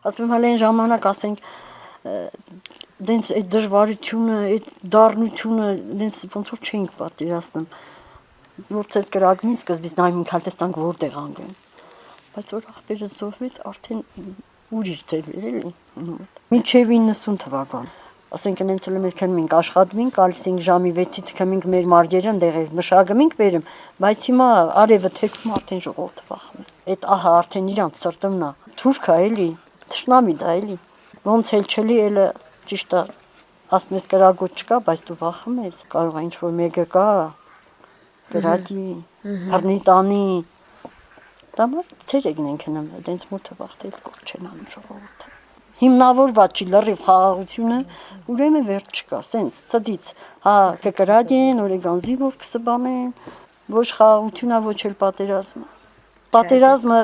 ասում եմ հələ այն ժամանակ ասենք դենց այդ դժվարությունը, այդ դառնությունը դենց ոնց որ չէինք պատկերացնում։ Որց այդ կրակնից սկզբից նայում ենք հալտեստանք որտեղ անգեն։ Բայց որ ախպերը զոհվեց արդեն ուրիշ ձեր էլի։ Մինչև 90 թվական։ Ասենք այնց էլ մենք քնում ենք աշխատում ենք, գալիս ենք ժամի 6-ից քմենք մեր մարգերը այնտեղ մշակում ենք բերում, բայց հիմա արևը թեքում արդեն ժողովուրդը վախում է։ Այդ ահա արդեն իրանց սրտումն է։ Թուրքը էլի, թշնամի դա էլի։ Ոնց էլ չլի էլը ճիշտ է, ասում ես կրակոտ չկա, բայց դու վախում ես, կարող է ինչ-որ մեկը կա, կրակի, բռնի տանի։ Դա մար ցերեկն են քնում, այդենց մոթը վախտել կող չեն անում ժողովուրդը։ Հիմնավորված չի լրիվ խաղաղությունը, ուրեմն վերջ չկա, սենց ցդից, հա կկրադեն, օրեգանզի որ կսբանեն, ոչ խաղաղությունա, ոչ էլ պատերազմը։ Պատերազմը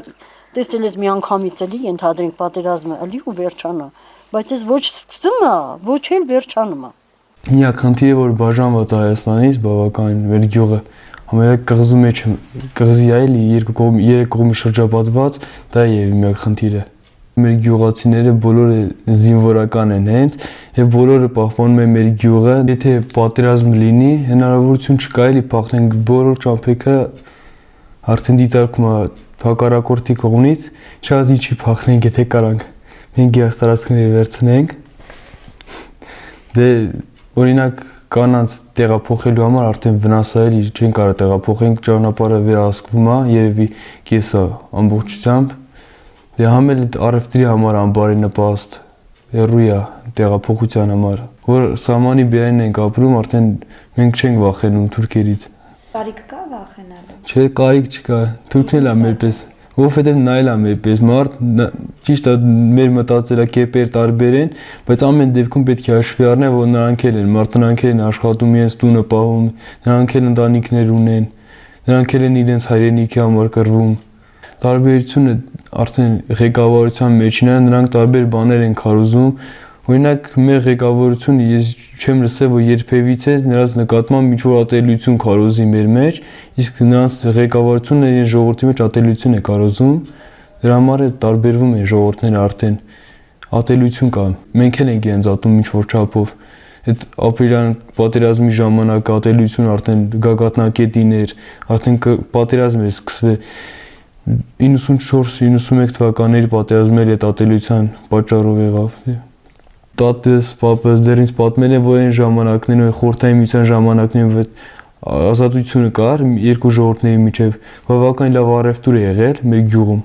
տեսել ես մի անգամից էլի ենթադրենք պատերազմը էլի ու վերջանա, բայց ես ոչ սկսում է, ոչ էլ վերջանում է։ Միակ խնդիրը որ բաժանված Հայաստանից բավական մեր գյուղը համարյա կղզու մեջ կղզի է էլի երեք կողմի շրջապատված, դա է եւ միակ խնդիրը։ Մեր գյուղացիները բոլորը զինվորական են հենց եւ բոլորը պահպանում են մեր գյուղը։ Եթե պատերազմ լինի, հնարավորություն չկա էլի փախնենք բոլոր ճամփեքը արդեն դիտարկում է հակառակորդի կողմից, շատ ինչի փախնենք եթե կարանք։ Մենք իրաց տարածքները վերցնենք։ Դե օրինակ կանանց տեղափոխելու համար արդեն վնաս է էլի չեն կարող տեղափոխենք, ճանապարհը վերահսկվում է, երևի կեսա ամբողջությամբ։ Դե համ էլ առևտրի համար անբարի նպաստ հեռու է տեղափոխության համար, որ սահմանի բերին ենք ապրում, արդեն մենք չենք վախենում թուրքերից։ Կարիք կա վախենալու։ Չէ, կարիք չկա, թուրքն էլ է մերպես, որովհետև նա էլ է մերպես, մարդ ճիշտ է մեր մտածելակերպերը տարբեր են, բայց ամեն դեպքում պետք է հաշվի առնել, որ նրանք էլ են, մարդկանք են աշխատում իրենց տունը պահում, նրանք էլ ընտանիքներ ունեն, նրանք էլ են իրենց հայրենիքի համար կռվում։ Տարբերությունը արդեն ղեկավարության մեջին է, նրանք տարբեր բաներ են քարոզում։ Օրինակ մեր ղեկավարությունը ես չեմ լսել, որ երբևիցե նրանց նկատմամբ ինչ-որ ատելություն քարոզի մեր մեջ, իսկ նրանց ղեկավարությունը իրեն ժողովրդի մեջ ատելություն է քարոզում, դրա համար է տարբերվում են ժողովուրդները արդեն ատելություն կա։ Մենք էլ ենք իրենց ատում ինչ-որ չափով։ Այդ ապրիլյան պատերազմի ժամանակ ատելություն արդեն գագաթնակետին էր, արդեն պատերազմ էր սկսվել 94-91 թվականների պատերազմների այդ ատելության պատճառով եղավ։ Տատես, պապս դեռ ինձ պատմել են, որ այն ժամանակներում խորհրդային միության ժամանակներում ազատությունը կար երկու ժողովուրդների միջև, բավական լավ առևտուր է եղել մեր գյուղում։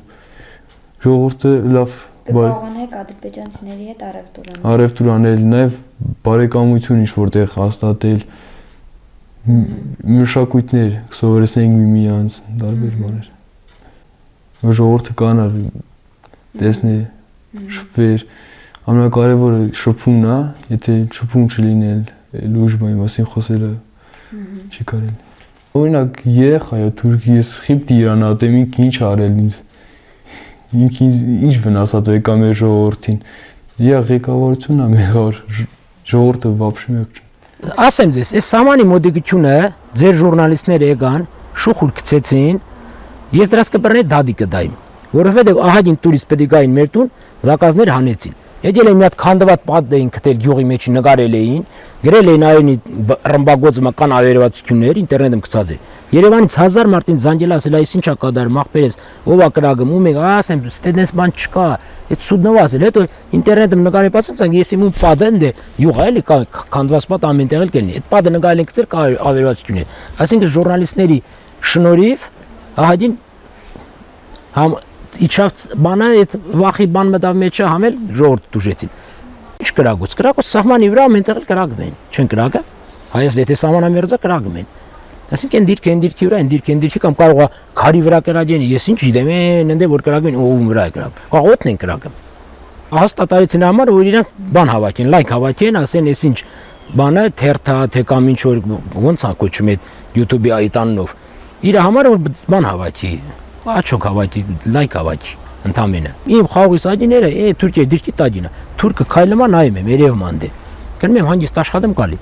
Ժողովուրդը լավ Կարողանեք ադրբեջանցիների հետ առևտուր անել, նաև բարեկամություն ինչ որտեղ հաստատել, մշակույթներ սովորեցնենք միմյանց, տարբեր բաներ։ Ժողովուրդը կանար տեսնի, շփվեր, ամենակարևորը շփումն է, եթե շփում չլինել, լուրջ բանի մասին խոսելը չի կարելի։ Օրինակ երեխա է Թուրքիայից խիպտի Իրանատեմ ինք ինչ արել ինձ։ Ինք ինչ վնասատու եկա մեր ժողովրդին։ Իա ղեկավարությունն է մեր ժողովուրդը вообще մեկ չէ։ Ասեմ ձեզ, այս սահմանի մոդիկությունը ձեր ժուրնալիստները եկան, շուխուր գցեցին, ես դրանց կբռնեի դադիկը դայմ, որովհետև ահագին տուրիստ պետք է գային մեր տուն, զակազներ հանեցին։ Եկել էին մի հատ քանդված պատ էին գտել գյուղի մեջ նկարել էին, գրել էին այոնի ռմբագոծման ավերվածություններ, ինտերնետում գցած էր։ Երևանից 1000 մարդին զանգել ասել այս ինչա կատարում, ախպերես, ով է կրակում, ում եք, ասեմ, ստեդենս բան չկա, այդ սուդնով ասել, հետո ինտերնետում նկարել պատմեցին, ես իմում պադը ընդ է, յուղա էլի քանդված պատ ամենտեղ էլ կլինի։ Այդ պադը նկարել են գցել կա ավերվածություններ։ Այսինքն ժուրնալիստների շնորհիվ ահագին համ իջավ բանը այդ վախի բան մտավ մեջը համել ժողովուրդ դուժեցին։ Ինչ կրակոց սահմանի վրա ամենտեղ էլ կրակում են, չեն կրակը։ Հայաց եթե սահմանամերձա կրակում են։ Այսինքն դիրքի վրա, դիրքի կամ կարող է քարի վրա կրակեն, ես ինչ գիտեմ, ընդ որ կրակեն, ում վրա է կրակում։ Օդն են կրակում։ Հաստատարեցին համար որ իրանք բան հավաքեն, լայք հավաքեն, ասեն, ես ինչ բանը թերթա, թե կամ ինչ որ ոնց է կոչում այդ YouTube-ի այտանով։ Իր համար որ բան հավաքի, աչոք հավաքի, լայք հավաքի, ընդամենը։ Իմ խաղողի սադիները, Թուրքիայի դիրքի տադինը, թուրքը քայլում է նայում եմ, երևում անդե։ Գնում եմ հանգիստ աշխատեմ գալի։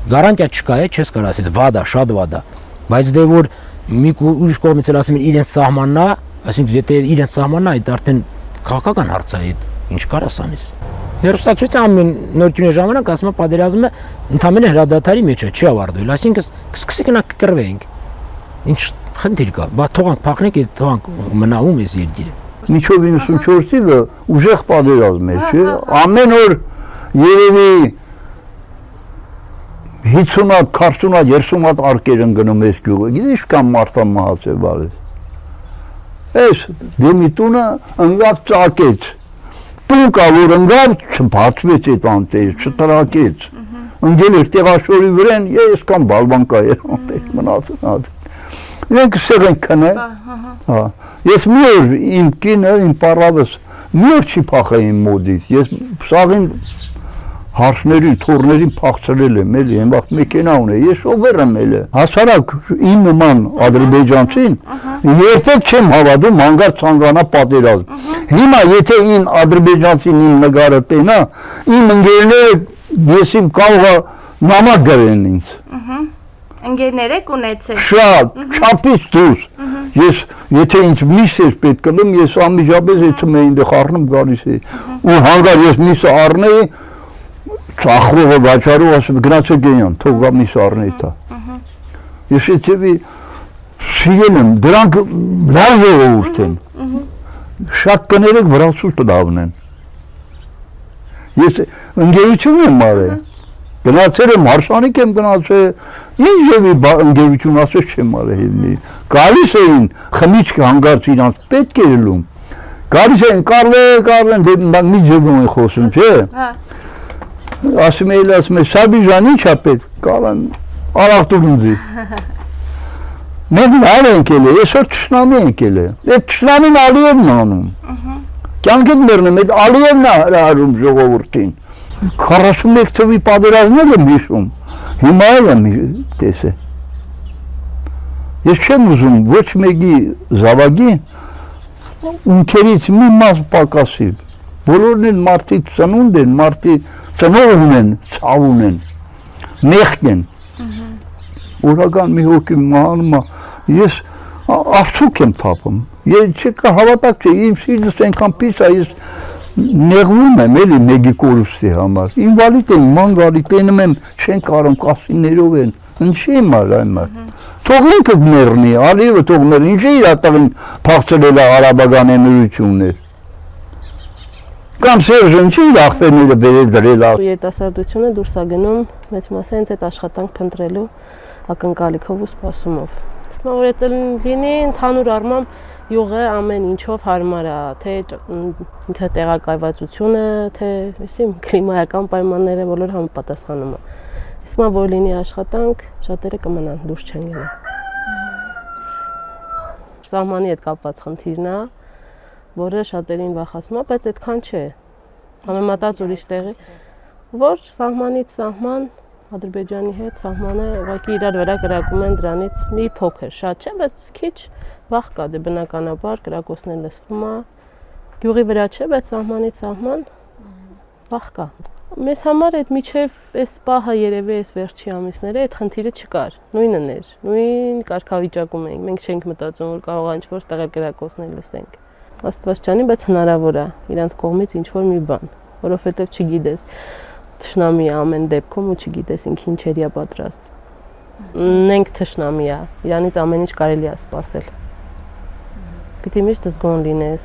Գարանտիա չկա, չես կարող ասես վադա, շատ վադա։ Բայց դե որ մի ուրիշ կողմից էլ ասում են իրենց սահմանն է, այսինքն եթե իրենց սահմանն է, այդ արդեն քաղաքական հարց է այդ։ Ինչ կարաս անես։ Հերոստացույցը ամեն նորությունի ժամանակ ասում է պատերազմը ընդամենը հրադադարի մեջ է, չի ավարտվել, այսինքն սկսի գնանք կռվենք։ Ինչ խնդիր կա, բա թողանք փախնենք, թողանք մնայում էս երկիրը։ Միջով 94-ը ուժեղ պատերազմ էր, չէ՞։ Ամեն օր երևի 50-ատ, 40-ատ, 30-ատ արկեր են գնում այս գյուղը։ Գիտես կամ մարդան մահացել բարես։ Այս դեմի տունը ընկավ ծակեց։ Տուն կա որ ընկավ, չբացվեց այդ անտեր, չտրակեց։ Ընկել էր տեղաշորի վրան, ես կամ բալբանկա էր անտեր մնացած։ Մենք սեղ ենք քնել։ Հա։ Ես մի օր իմ կինը, իմ պարավս մի օր չի փախա իմ մոդից։ Ես սաղին հարցներին, թորներին փախցրել եմ, էլի, այն վաղ մեքենա ունե, ես շոֆեր եմ էլի։ Հասարակ իմ նման ադրբեջանցին երբեք չեմ հավատում հանգարց ցանկանա պատերազմ։ Հիմա եթե ին ադրբեջանցին իմ նկարը տենա, իմ ընկերները ես իմ կարող նամակ գրեն ինձ։ Ընկերներ եք ունեցել։ Շատ, չափից դուրս։ Ես եթե ինձ միս էր պետք կլում, ես ամիջապես այդ թմեին դե խառնում գալիս էի։ Ու հանգար ես միսը առնեի, ծախողը վաճառող ասում գնացեք գենյան, թող գա միս առնեի տա։ Ես էցեւի սիրել եմ, դրանք լավ ժողովուրդ են։ Շատ կներեք վրացուց լավն են։ Ես ընկերություն եմ արել։ Գնացել եմ, հարսանիք եմ գնացել, ինչ եւի ընկերություն ասես չեմ արել հիմնի։ Գալիս էին խմիչք հանգարց իրանց պետք էր լում։ Գալիս էին Կարլեն, դե մի ձևում են խոսում, չէ։ Հա։ Ասում եմ, Սաբիժան ի՞նչ է պետք, Կարլեն, արախտուր ինձի։ Մենք լավ ենք ելել, այսօր թշնամի ենք ելել։ Այդ թշնամին Ալիևն է անում։ Կյանքդ մեռնում, այդ Ալիևն է հրահարում ժողովրդին։ 41 թվի պատերազմներ եմ հիշում, հիմա էլ եմ տեսել։ Ես չեմ ուզում ոչ մեկի զավակին ունքերից մի մաս պակասի։ Բոլորն են մարդիկ ծնունդ են, մարդիկ ծնող ունեն, ցավ ունեն, մեղք են։ Օրական մի հոգի մահանում է, ես աղցուկ եմ թափում։ Ես չկա հավատակ չէ, իմ սիրտս այնքան պիս է, ես նեղվում եմ էլի մեկի կորուստի համար։ Ինվալիդ եմ, ման գալի, տենում եմ, չեն կարում, կասիններով են, ինչի եմ այն մար։ Թող ինքը մեռնի, Ալիևը թող մեռնի, ինչի իր տղին փախցրել է արաբական էմիրություններ։ Կամ Սերժը ինչի իր ախպերները բերել դրել է։ Երիտասարդությունը դուրս է գնում մեծ մասը հենց այդ աշխատանք փնտրելու ակնկալիքով ու սպասումով։ Իսկ որ դա լինի ընդհանուր առմամբ յուղը ամեն ինչով հարմար է, թե ինքը տեղակայվածությունը, թե այսինքն կլիմայական պայմանները բոլոր համապատասխանում է։ Իսկ որ լինի աշխատանք, շատերը կմնան, դուրս չեն գնա։ Սահմանի հետ կապված խնդիրն է, որը շատերին վախեցնում է, բայց այդքան չէ։ Համեմատած ուրիշ տեղի, որ սահմանից սահման Ադրբեջանի հետ սահմանը ուղղակի իրար վրա կրակում են դրանից մի փոքր, շատ չէ, բայց քիչ վախ կա, դե բնականաբար կրակոցներ լսվում է, գյուղի վրա չէ, բայց սահմանից սահման վախ կա։ Մեզ համար այդ միջև այս պահը երևի այս վերջի ամիսները այդ խնդիրը չկար, նույնն էր, նույն կարգավիճակում էինք, մենք չենք մտածում, որ կարող է ինչ-որ տեղեր կրակոցներ լսենք։ Աստված չանի, բայց հնարավոր է իրանց կողմից ինչ-որ մի բան, որովհետև չգիտես, թշնամի է ամեն դեպքում ու չգիտես ինքը ինչերի է պատրաստ։ Նենք թշնամի է, իրանից ամեն ինչ կարելի է սպասել։ Պիտի միշտ զգոն լինես։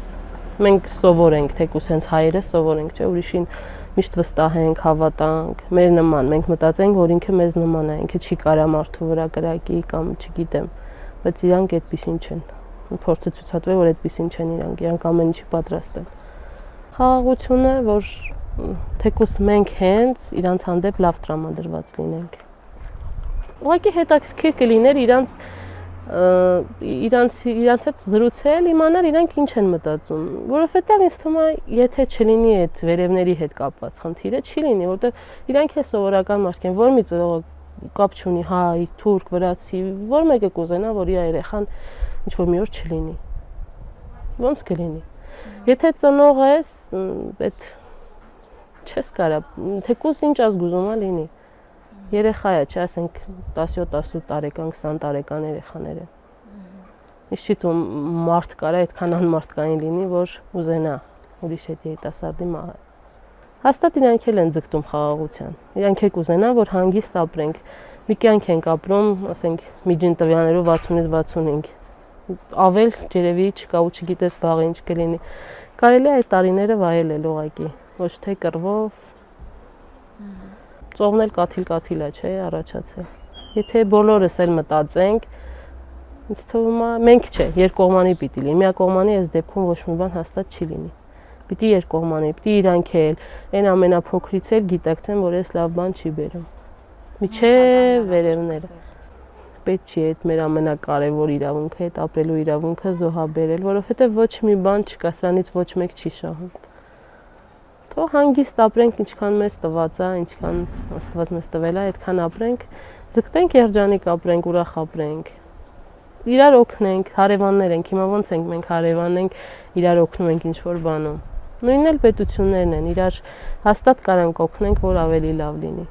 Մենք սովոր ենք, թեկուզ հենց հայերը սովոր ենք, չէ, ուրիշին միշտ վստահ ենք, հավատանք, մեր նման, մենք մտածենք, որ ինքը մեզ նման է, ինքը չի կարա մարդու վրա կրակի կամ չգիտեմ, բայց իրանք այդպեսին չեն։ Փորձը ցույցատվել, որ այդպեսին չեն իրանք ամեն ինչի պատրաստ են։ Խաղաղությունը, որ թեկուզ մենք հենց իրանց հանդեպ լավ տրամադրված լինենք։ Ուղղակի հետաքրքիր կլիներ իրանց հետ զրուցել, իմանալ իրանք ինչ են մտածում, որովհետև ինձ թվում է, եթե չլինի այդ վերևների հետ կապված խնդիրը, չի լինի, որովհետև իրանք է սովորական մարդիկ են, որ մի ծնողը կապ չունի, հայ, թուրք, վրացի, որ մեկը կուզենա, որ իր երեխան ինչ-որ մի օր չլինի։ Ոնց կլինի։ Եթե ծնող ես, այդ չես կարա, թեկուզ ինչ ազգուզում է լինի։ Երեխա է, չէ, ասենք 17-18 տարեկան, 20 տարեկան երեխաները։ Ինչ չի թվում մարդ կարա այդքան անմարդկային լինի, որ ուզենա, ուրիշ հետ երիտասարդի մահը։ Հաստատ իրանք էլ են ձգտում խաղաղության։ Իրանք էլ կուզենան, որ հանգիստ ապրենք։ Մի կյանք ենք ապրում, ասենք, միջին տվյալներով 60-65։ Ավել երևի չկա ու չգիտես վաղը ինչ կլինի։ Կարելի է այդ տարիները վայելել ուղղակի, ոչ թե կռվով։ Ծովն էլ կաթիլ-կաթիլ է, չէ, առաջացել։ Եթե բոլորս էլ մտածենք, ինձ թվում է, մենք չէ, երկկողմանի պիտի լինի։ Միակողմանի այս դեպքում ոչ մի բան հաստատ չի լինի։ Պիտի երկկողմանի, պիտի իրանք էլ, այն ամենափոքրից էլ գիտակցեն, որ այս լավ բան չի բերում։ Միջև վերևները։ Պետք չի այդ մեր ամենակարևոր իրավունքը, այդ ապրելու իրավունքը զոհաբերել, որովհետև ոչ մի բան չկա, սրանից ոչ մեկ չի շահում։ Թող հանգիստ ապրենք, ինչքան մեզ տված է, ինչքան Աստված մեզ տվել է, այդքան ապրենք, ձգտենք երջանիկ ապրենք, ուրախ ապրենք։ Իրար օգնենք, հարևաններ ենք, հիմա ոնց ենք մենք հարևան ենք, իրար օգնում ենք ինչ-որ բանում։ Նույնն էլ պետություններն են, իրար հաստատ կարանք օգնենք, որ ավելի լավ լինի։